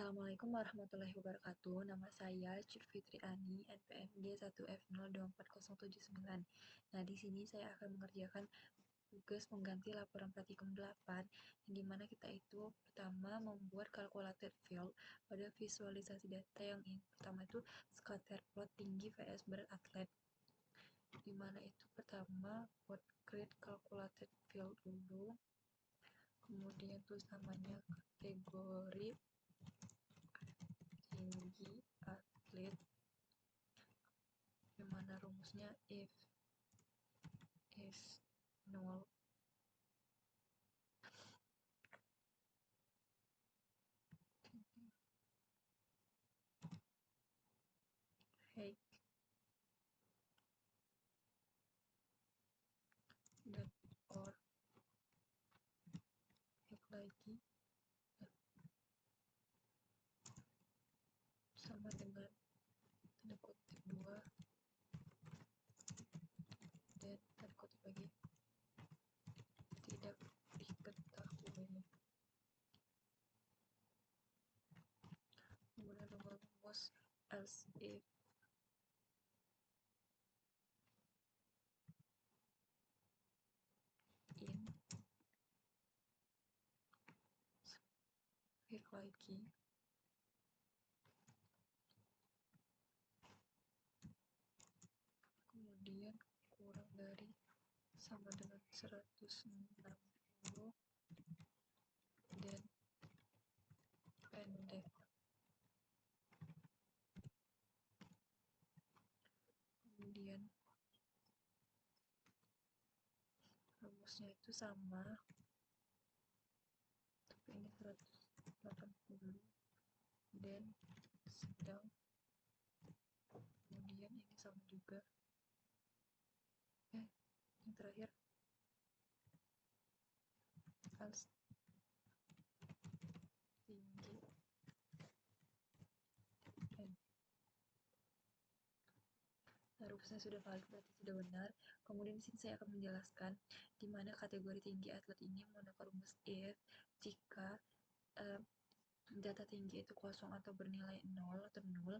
Assalamualaikum warahmatullahi wabarakatuh. Nama saya Cik Fitri Ani, NPMD 1F0240079. Nah, di sini saya akan mengerjakan tugas pengganti laporan praktikum 8, yang dimana kita itu pertama membuat kalkulator field pada visualisasi data yang pertama itu scatter plot tinggi vs berat atlet. Dimana itu pertama buat create calculated field dulu, kemudian tulis namanya kategori tinggi atlet, yang mana rumusnya if is 0 height dan or height lagi sama dengan tanda kutip 2 dan tanda kutip lagi tidak diketahui. Kemudian rumus else if in if lagi kemudian kurang dari sama dengan 160 dan pendek. Kemudian rumusnya itu sama, tapi ini 180 dan sedang, kemudian ini sama juga, yang terakhir als tinggi n. Nah, rumusnya sudah valid, berarti sudah benar. Kemudian di sini saya akan menjelaskan di mana kategori tinggi atlet ini menggunakan rumus if jika data tinggi itu kosong atau bernilai 0 atau 0,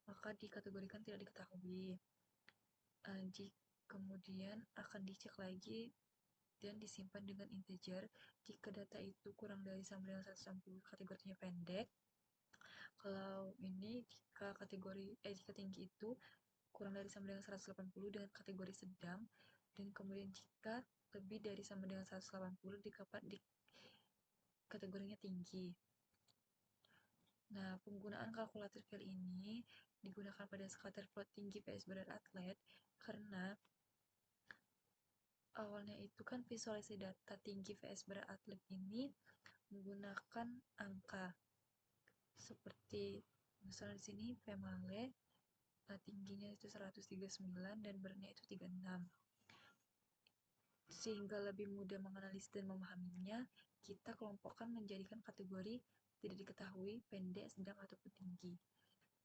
maka dikategorikan tidak diketahui. Kemudian akan dicek lagi dan disimpan dengan integer jika data itu kurang dari sama dengan 160, kategorinya pendek. Kalau ini jika tinggi itu kurang dari sama dengan 180 dengan kategori sedang, dan kemudian jika lebih dari sama dengan 180 di kategorinya tinggi. Nah, penggunaan kalkulator field ini digunakan pada scatter plot tinggi vs berat atlet karena awalnya itu kan visualisasi data tinggi vs berat atlet ini menggunakan angka seperti misalnya di sini Female tingginya itu 139 dan beratnya itu 36. Sehingga lebih mudah menganalisis dan memahaminya, kita kelompokkan menjadikan kategori tidak diketahui, pendek, sedang, ataupun tinggi.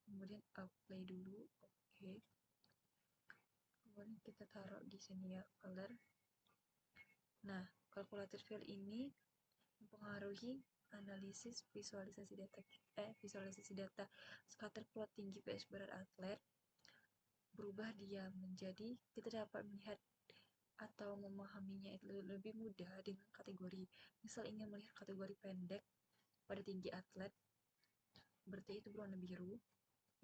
Kemudian apply dulu, oke. Kemudian kita taruh di sini ya, color. Nah, kalkulator field ini mempengaruhi analisis visualisasi data scatter plot tinggi vs berat atlet. Berubah dia menjadi kita dapat melihat atau memahaminya itu lebih mudah dengan kategori. Misal ingin melihat kategori pendek pada tinggi atlet, berarti itu berwarna biru,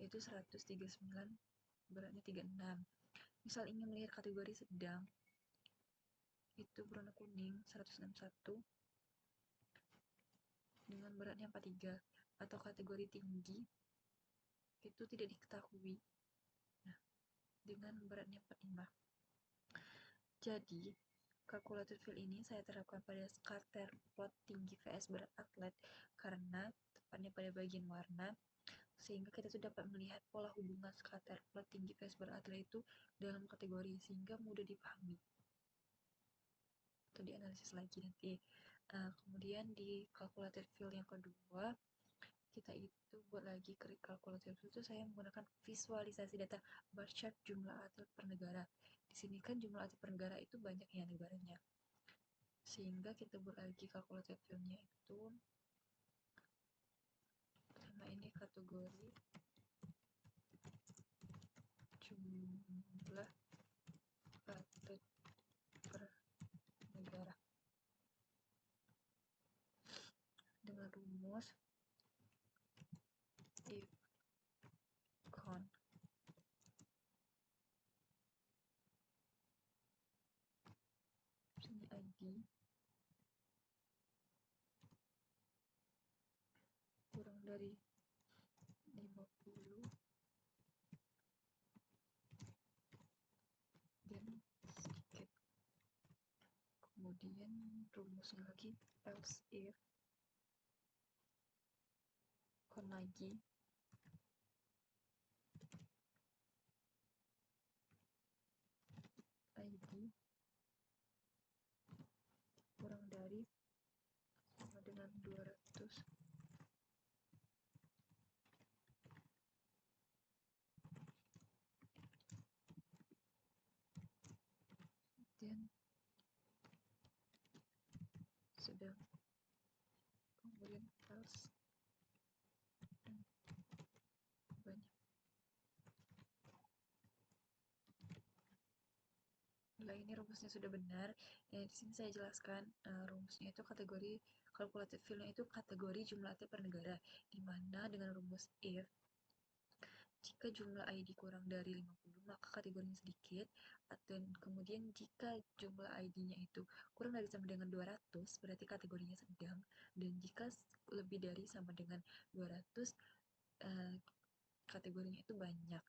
yaitu 139, beratnya 36. Misal ingin melihat kategori sedang, itu berwarna kuning, 161, dengan beratnya 43. Atau kategori tinggi, itu tidak diketahui, nah, dengan beratnya 45. Jadi, kalkulator field ini saya terapkan pada scatter plot tinggi vs berat atlet karena tepatnya pada bagian warna, sehingga kita tuh dapat melihat pola hubungan scatter plot tinggi vs berat atlet itu dalam kategori sehingga mudah dipahami atau dianalisis lagi nanti. Kemudian di kalkulator field yang kedua, kita itu buat lagi create calculator field itu saya menggunakan visualisasi data bar chart jumlah atlet per negara. Di sini kan jumlah atlet per negara itu banyak ya negaranya, sehingga kita buat lagi calculator fieldnya itu kategori jumlah atlet per negara dengan rumus if con misalnya ID kurang dari 50 dan sedikit. Kemudian rumusnya lagi else if con lagi ID kurang dari sama dengan 200 dan sedang. Kemudian else banyak. Nah, ini rumusnya sudah benar. Di sini saya jelaskan rumusnya itu kategori calculated field-nya itu kategori jumlah atlet per negara, di mana dengan rumus if jika jumlah ID kurang dari 50 maka kategorinya sedikit, dan kemudian jika jumlah ID-nya itu kurang dari sama dengan 200 berarti kategorinya sedang, dan jika lebih dari sama dengan 200 kategorinya itu banyak.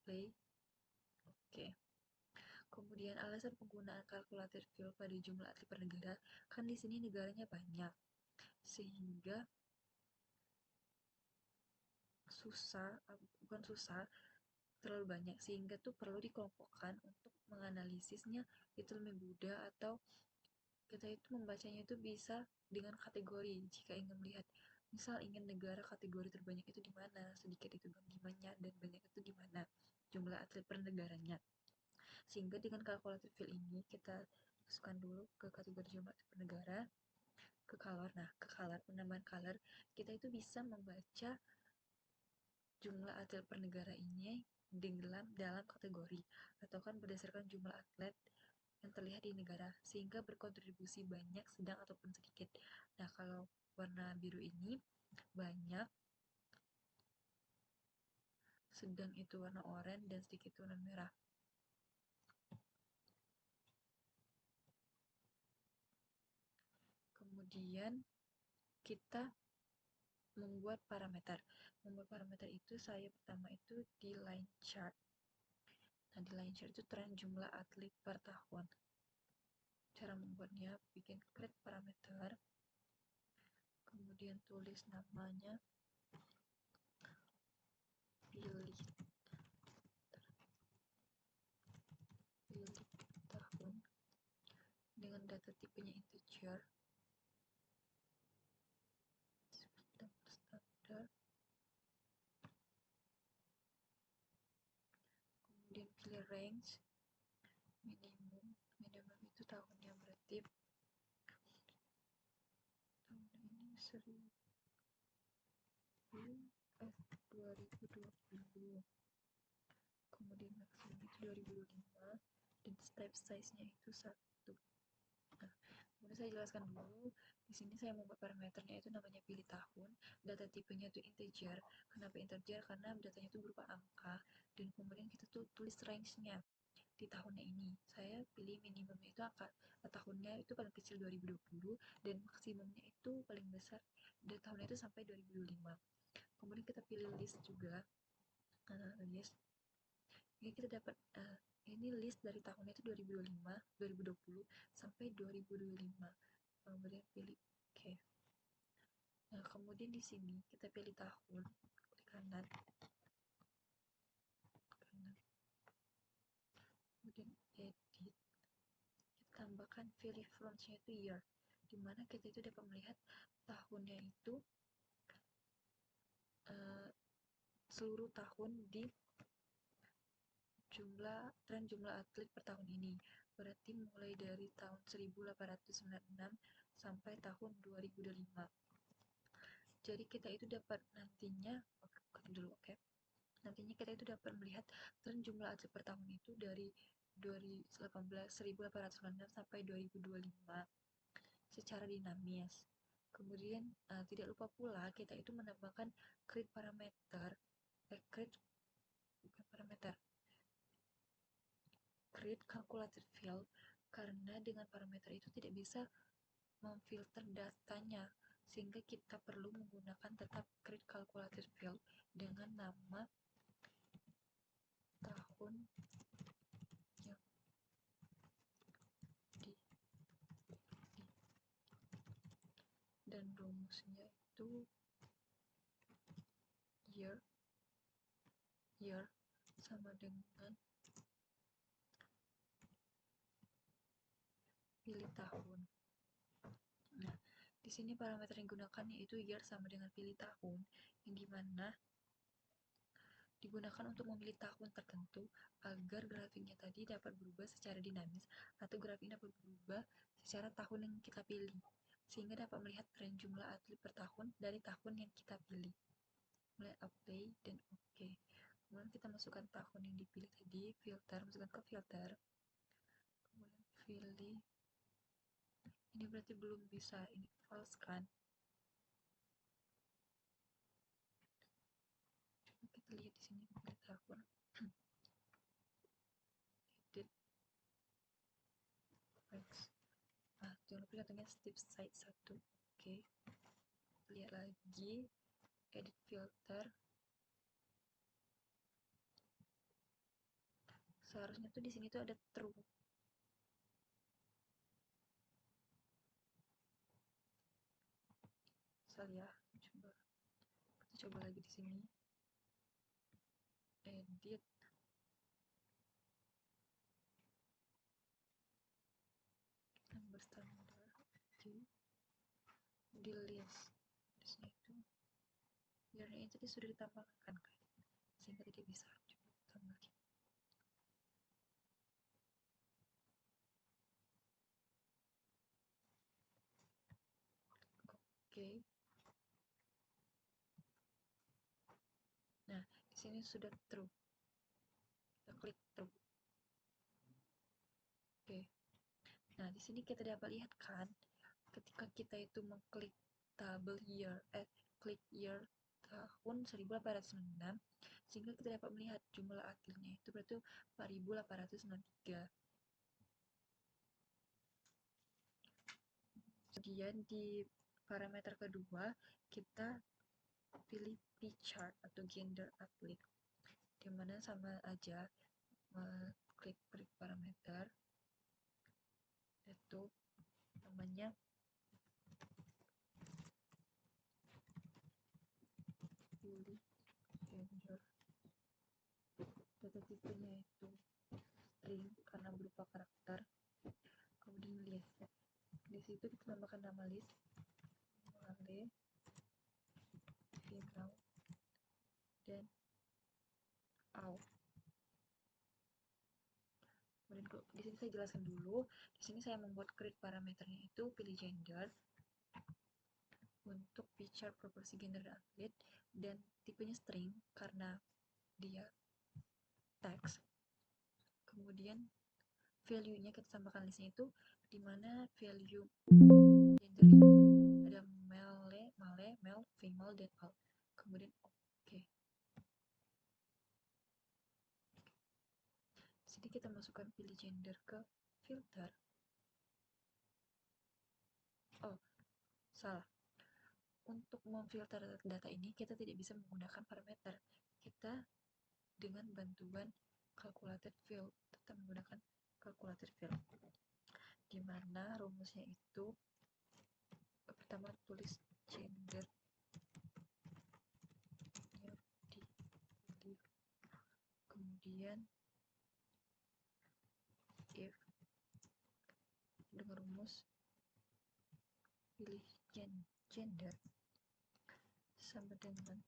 Play. Oke. Kemudian alasan penggunaan calculated field pada jumlah atlet per negara, kan di sini negaranya banyak, sehingga bukan susah, terlalu banyak, sehingga tuh perlu dikelompokkan untuk menganalisisnya itu lebih mudah, atau kita itu membacanya itu bisa dengan kategori. Jika ingin melihat, misal ingin negara kategori terbanyak itu di mana, sedikit itu di mana, dan banyak itu di mana jumlah atlet per negaranya. Sehingga dengan calculated field ini kita masukkan dulu ke kategori jumlah atlet per negara, ke color. Nah, ke color, penambahan color, kita itu bisa membaca jumlah atlet per negara ini dalam kategori, atau kan berdasarkan jumlah atlet yang terlihat di negara, sehingga berkontribusi banyak, sedang, ataupun sedikit. Nah, kalau warna biru ini banyak, sedang itu warna oranye, dan sedikit itu warna merah. Kemudian kita membuat parameter. Membuat parameter itu saya pertama itu di line chart. Nah, di line chart itu tren jumlah atlet per tahun. Cara membuatnya, bikin create parameter, kemudian tulis namanya, pilih tahun dengan data tipenya integer, standar, kemudian pilih range, minimum itu tahunnya, berarti tahun ini 2020, kemudian maksimum itu 2025, dan step size-nya itu 1. Nah, kemudian saya jelaskan dulu. Di sini saya membuat parameternya itu namanya pilih tahun, data tipenya itu integer. Kenapa integer? Karena datanya itu berupa angka, dan kemudian kita tuh tulis range-nya di tahunnya ini. Saya pilih minimumnya itu angka tahunnya itu paling kecil 2020, dan maksimumnya itu paling besar dari tahunnya itu sampai 2025. Kemudian kita pilih list juga, list. Ini kita dapat ini list dari tahunnya itu 2020 sampai 2025. Kemudian pilih oke. Nah, kemudian di sini kita pilih tahun, klik kanan, kemudian edit, kita tambahkan pilih frontnya itu year, dimana kita itu dapat melihat tahunnya itu seluruh tahun di tren jumlah atlet per tahun ini, berarti mulai dari tahun 1896 sampai tahun 2025. Jadi kita itu dapat nantinya, oke. Nantinya kita itu dapat melihat tren jumlah atlet per tahun itu dari 1896 sampai 2025 secara dinamis. Kemudian tidak lupa pula kita itu menambahkan grid parameter, grid calculated field, karena dengan parameter itu tidak bisa memfilter datanya, sehingga kita perlu menggunakan tetap grid calculated field dengan nama tahun yang di dan rumusnya itu year sama dengan pilih tahun. Nah, di sini parameter yang digunakan yaitu year sama dengan pilih tahun, yang dimana digunakan untuk memilih tahun tertentu agar grafiknya tadi dapat berubah secara dinamis, atau grafiknya dapat berubah secara tahun yang kita pilih, sehingga dapat melihat tren jumlah atlet per tahun dari tahun yang kita pilih. Mulai apply dan oke. Kemudian kita masukkan tahun yang dipilih tadi, filter, masukkan ke filter, kemudian pilih. Ini berarti belum bisa, ini false kan? Coba kita lihat di sini pilih tahun. Edit text. Jangan lupa contohnya step site 1. Oke. Lihat lagi, edit filter. Seharusnya tuh di sini tuh ada true. Salah ya. Kita coba lagi di sini. Edit. Number standard. Oke. Di list. Di sini itu. Biarnya itu sudah ditambahkan kan? Sehingga tidak bisa. Coba tambah lagi. Oke. Nah, di sini sudah true. Kita klik true. Oke. Nah, di sini kita dapat lihat kan, ketika kita itu mengklik tabel year, klik year tahun 1896, sehingga kita dapat melihat jumlah atletnya itu berarti 4.893. Kemudian di parameter kedua kita pilih P-chart atau gender atlet, dimana sama aja klik parameter itu namanya pilih gender, data tipenya itu string karena berupa karakter, kemudian list. Di situ kita tambahkan nama list, male, female, dan out. Kemudian di sini saya jelaskan dulu. Di sini saya membuat grid parameternya itu pilih gender untuk picture proporsi gender atlet, dan tipenya string karena dia teks. Kemudian value-nya kita tambahkan listnya itu, dimana value gender ini ada male, female, dan all. Kemudian oke. Sini kita masukkan pilih gender ke filter. Oh, salah. Untuk memfilter data ini kita tidak bisa menggunakan parameter. Kita dengan bantuan calculated field, tetap menggunakan calculated field, dimana rumusnya itu pertama tulis gender yang dipilih, kemudian if dengan rumus pilih gender sama dengan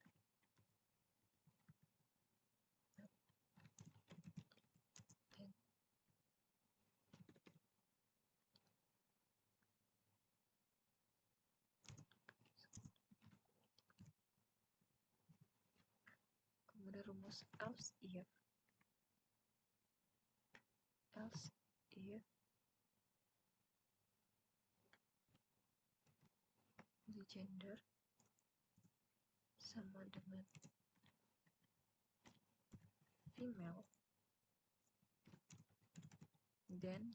rumus else if the gender sama dengan female, then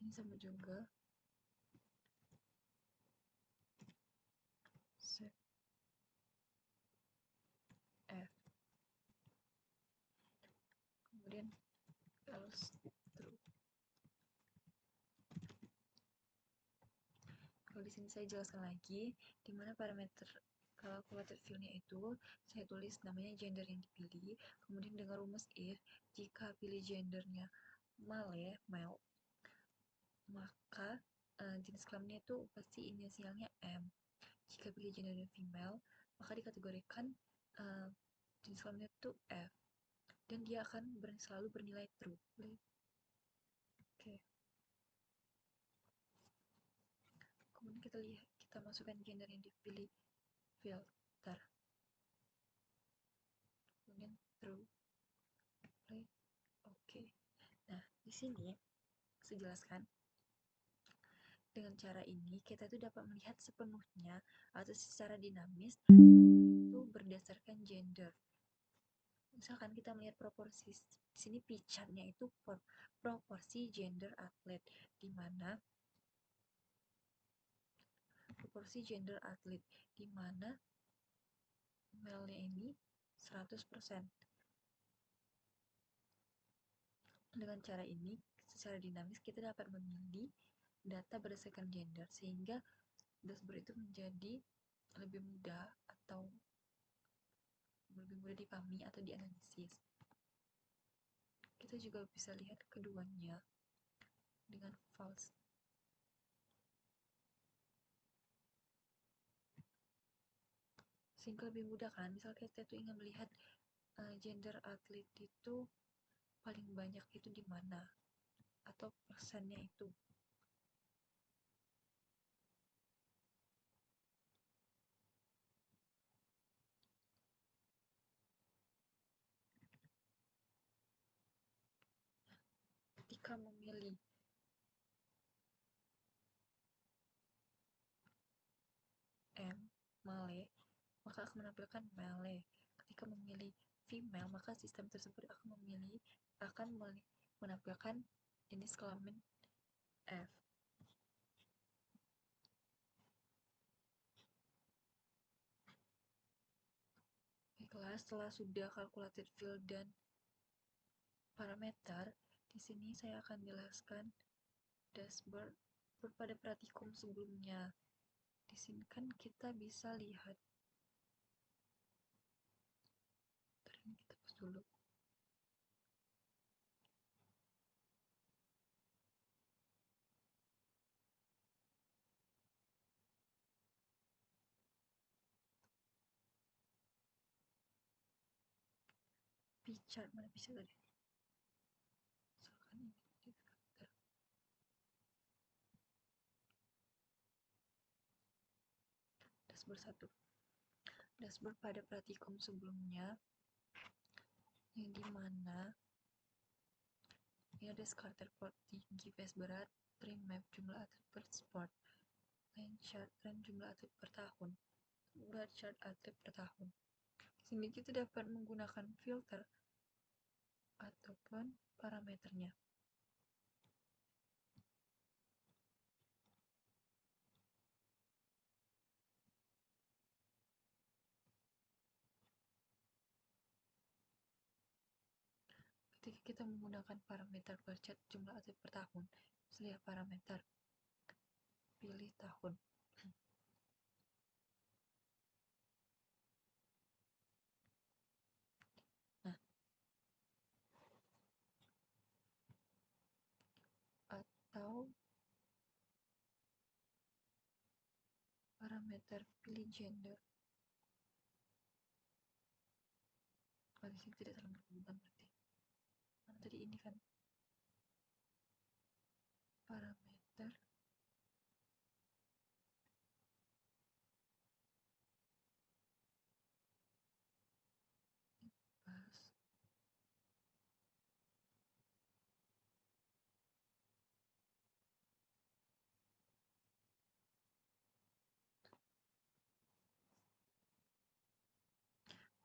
ini sama juga set F, kemudian else true. Kalau di sini saya jelaskan lagi di mana parameter calculated field-nya itu saya tulis namanya gender yang dipilih, kemudian dengan rumus if jika pilih gendernya male, maka jenis kelaminnya itu pasti inisialnya M. Jika pilih gendernya female, maka dikategorikan jenis kelaminnya itu F, dan dia akan selalu bernilai true. Oke. Kemudian kita masukkan gender yang dipilih filter, kemudian true. Oke. Nah, di sini saya jelaskan dengan cara ini kita tuh dapat melihat sepenuhnya atau secara dinamis itu berdasarkan gender. Misalkan kita melihat proporsi di sini pie chart-nya itu proporsi gender atlet, di mana proporsi gender atlet di mana male-nya ini 100%. Dengan cara ini secara dinamis kita dapat memilih data berdasarkan gender sehingga dashboard itu menjadi lebih mudah atau lebih mudah dipahami atau dianalisis. Kita juga bisa lihat keduanya dengan false. Sehingga lebih mudah kan, misal kita tuh ingin melihat gender atlet itu paling banyak itu di mana atau persennya itu. Ketika memilih M, male, maka akan menampilkan male. Ketika memilih female, maka sistem tersebut akan menampilkan jenis kelamin F. Baiklah, setelah sudah calculated field dan parameter, di sini saya akan jelaskan dashboard pada praktikum sebelumnya. Di sini kan kita bisa lihat. Kita hapus dulu. Pie chart, mana pie chart tadi? Misalkan ini filter. Dashboard 1. Dashboard pada praktikum sebelumnya yang dimana ini ada scatter plot tinggi PS berat, trim map jumlah atlet per sport, line chart tren jumlah atlet per tahun, bar chart atlet per tahun. Sini kita dapat menggunakan filter ataupun parameternya. Ketika kita menggunakan parameter bar chart jumlah atlet per tahun, lihat parameter, pilih tahun. Nah, atau parameter pilih gender. Oh, di sini tidak salah berhubungan berarti. Mana tadi ini kan parameter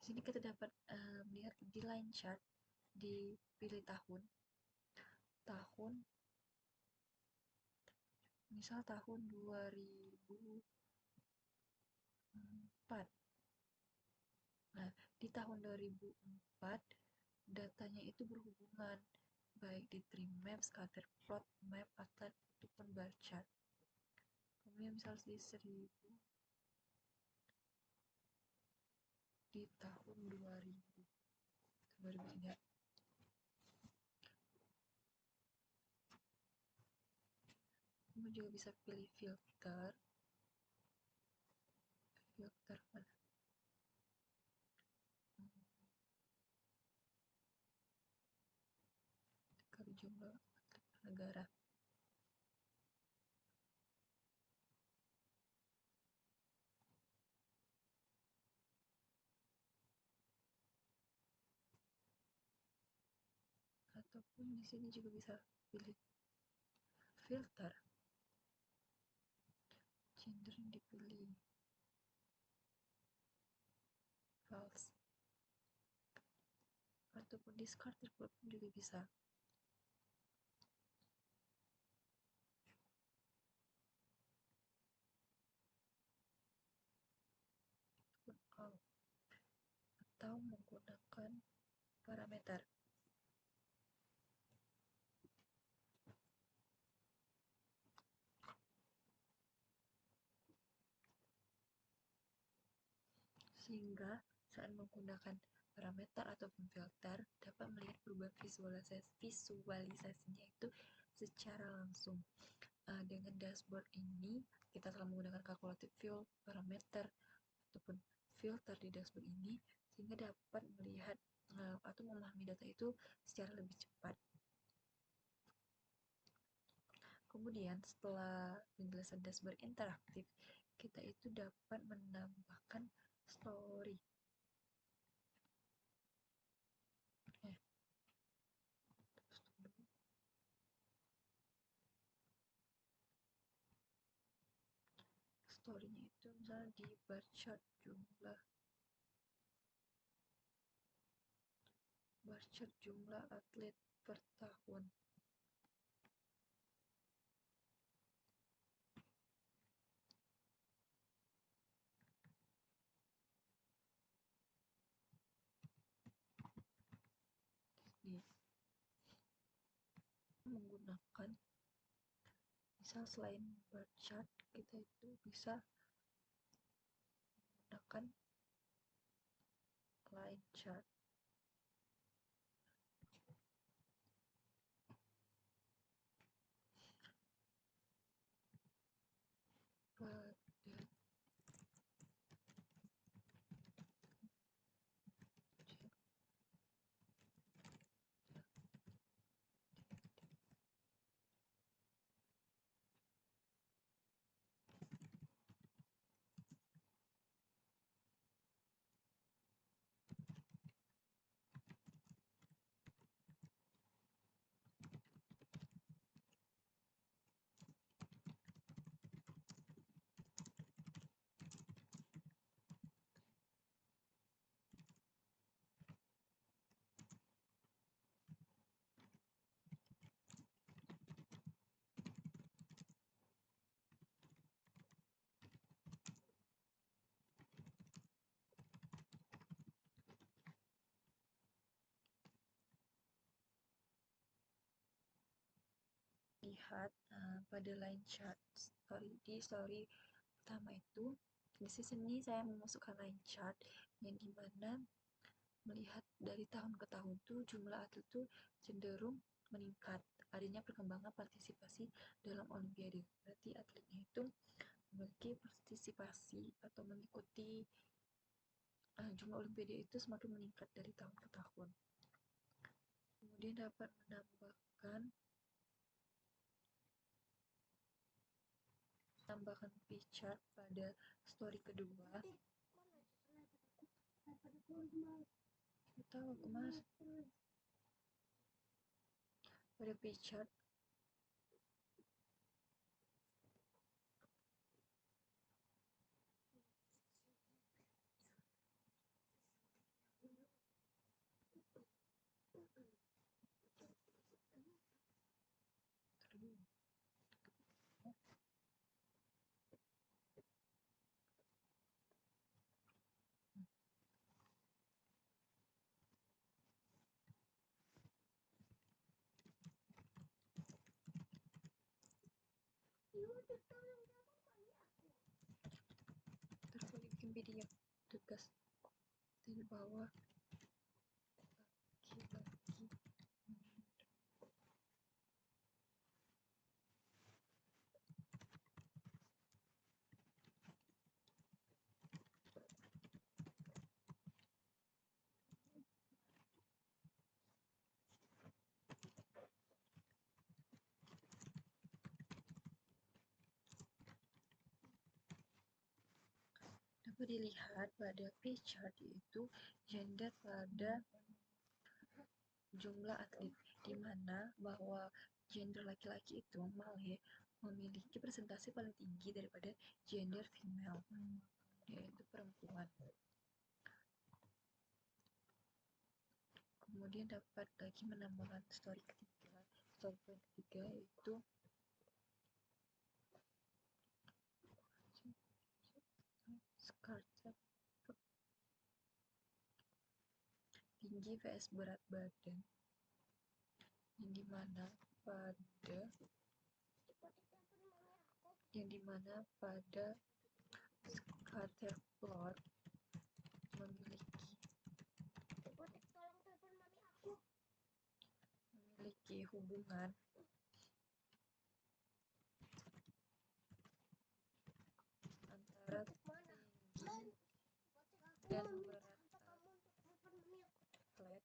Di sini kita dapat melihat di line chart, dipilih tahun, misal tahun 2004. Nah, di tahun 2004 datanya itu berhubungan baik di tree map, scatter plot, map, ataupun bar chart. Kemudian misal di 1000 di tahun 2003. Kamu juga bisa pilih filter mana? Kali jumlah negara. Ataupun di sini juga bisa pilih filter, cenderung dipilih false, ataupun discard pun juga bisa. Atau menggunakan parameter. Sehingga saat menggunakan parameter ataupun filter dapat melihat perubahan visualisasinya itu secara langsung. Dengan dashboard ini kita telah menggunakan calculated field, parameter ataupun filter di dashboard ini sehingga dapat melihat atau memahami data itu secara lebih cepat. Kemudian setelah penjelasan dashboard interaktif, kita itu dapat menambahkan story. Story-nya itu misalnya di bar chart jumlah atlet per tahun. Menggunakan misal selain bar chart kita itu bisa menggunakan line chart. Lihat pada line chart story pertama itu di sini saya memasukkan line chart yang dimana melihat dari tahun ke tahun tuh jumlah atlet tuh cenderung meningkat, adanya perkembangan partisipasi dalam olimpiade. Berarti atletnya itu memiliki partisipasi atau mengikuti jumlah olimpiade itu semakin meningkat dari tahun ke tahun. Kemudian dapat tambahkan pie chart pada story kedua. Kita kemas pada pie chart Terus bikin video tugas di bawah lagi. Dapat dilihat pada pie chart yaitu gender pada jumlah atlet, di mana bahwa gender laki-laki itu malah memiliki presentasi paling tinggi daripada gender female, yaitu perempuan. Kemudian dapat lagi menambahkan story ketiga yaitu Scarcep tinggi vs berat badan, yang dimana pada Scatterplot memiliki hubungan antara tinggi dan berat atlet,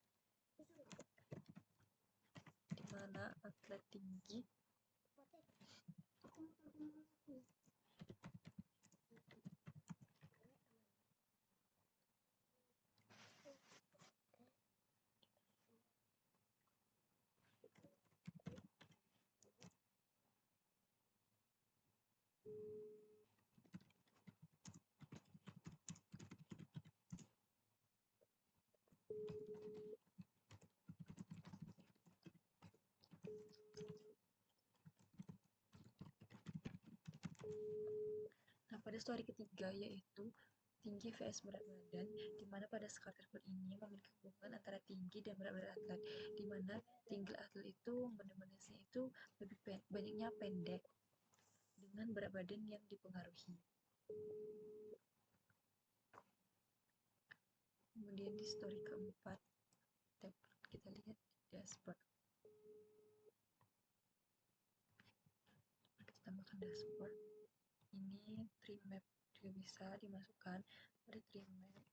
di mana atlet tinggi Nah, pada story ketiga yaitu tinggi vs berat badan, di mana pada Scatterplot ini memiliki hubungan antara tinggi dan berat badan atlet, di mana tinggi atlet itu benar-benarnya itu lebih banyaknya pendek dengan berat badan yang dipengaruhi. Kemudian di story keempat dapat kita lihat di dashboard. Kita tambahkan dashboard. Ini tree map juga bisa dimasukkan pada tree map,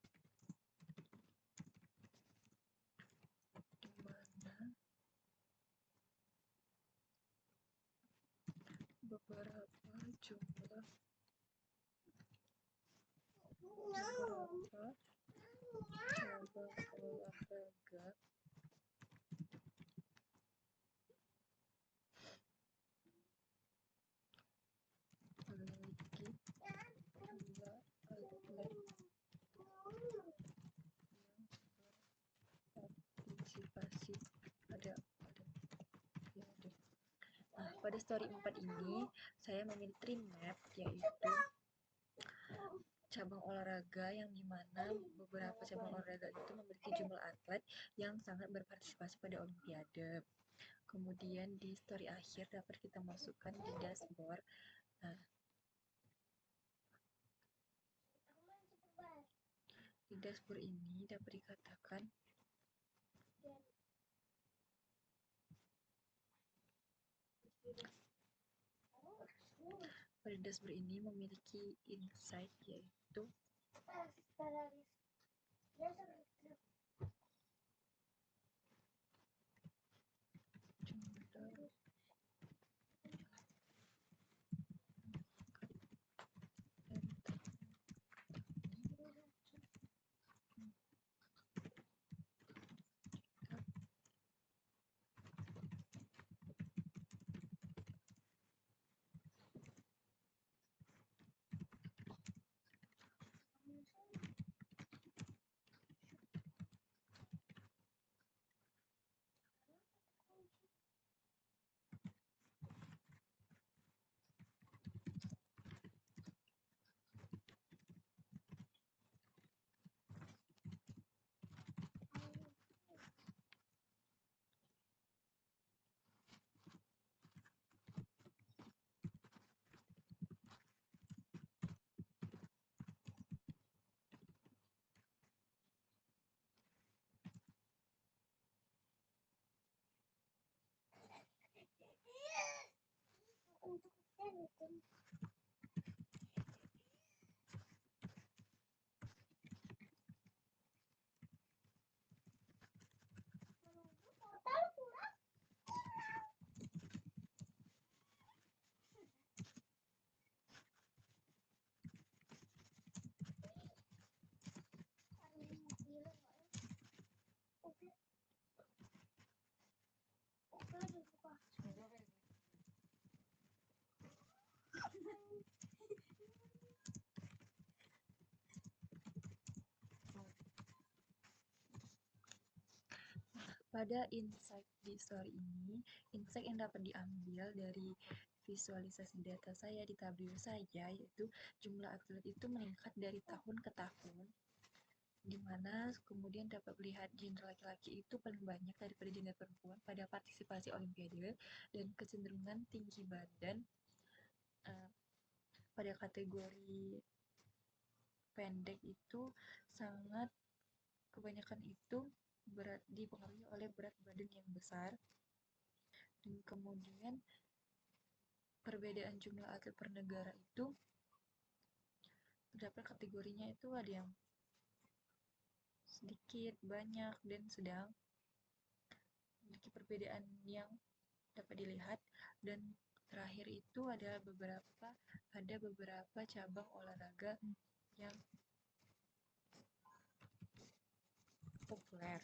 di mana beberapa jumlah cabang olahraga memiliki jumlah atlet yang berpartisipasi pada Olimpiade. Nah, pada story 4 ini saya memilih tree map, yaitu cabang olahraga yang dimana beberapa cabang olahraga itu memiliki jumlah atlet yang sangat berpartisipasi pada Olimpiade. Kemudian di story akhir dapat kita masukkan di dashboard. Nah, di dashboard ini dapat dikatakan pada dashboard ini memiliki insight, yaitu jumlah Pada insight di story ini, insight yang dapat diambil dari visualisasi data saya di tabel saya, yaitu jumlah atlet itu meningkat dari tahun ke tahun, di mana kemudian dapat melihat gender laki-laki itu paling banyak daripada gender perempuan pada partisipasi olimpiade, dan kecenderungan tinggi badan pada kategori pendek itu sangat kebanyakan itu dipengaruhi oleh berat badan yang besar. Dan kemudian perbedaan jumlah atlet per negara itu terdapat kategorinya itu ada yang sedikit, banyak, dan sedang. Memiliki perbedaan yang dapat dilihat. Dan terakhir itu ada beberapa cabang olahraga yang populer.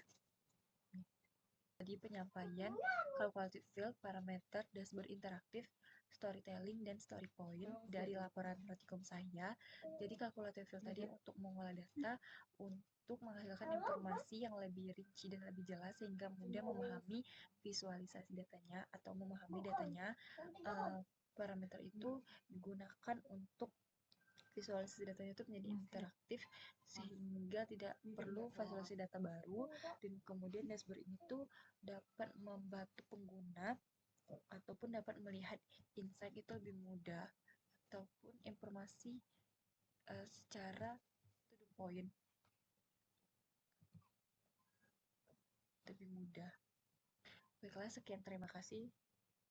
Jadi penyampaian, calculated field, parameter, dashboard interaktif, storytelling, dan story point dari laporan praktikum saya. Jadi calculated field tadi untuk mengolah data, untuk menghasilkan informasi yang lebih rinci dan lebih jelas sehingga mudah memahami visualisasi datanya atau memahami datanya. Parameter itu digunakan untuk visualisasi datanya itu menjadi interaktif sehingga tidak perlu visualisasi data baru. Dan kemudian dashboard ini tuh dapat membantu pengguna ataupun dapat melihat insight itu lebih mudah ataupun informasi secara to the point lebih mudah. Baiklah, sekian, terima kasih.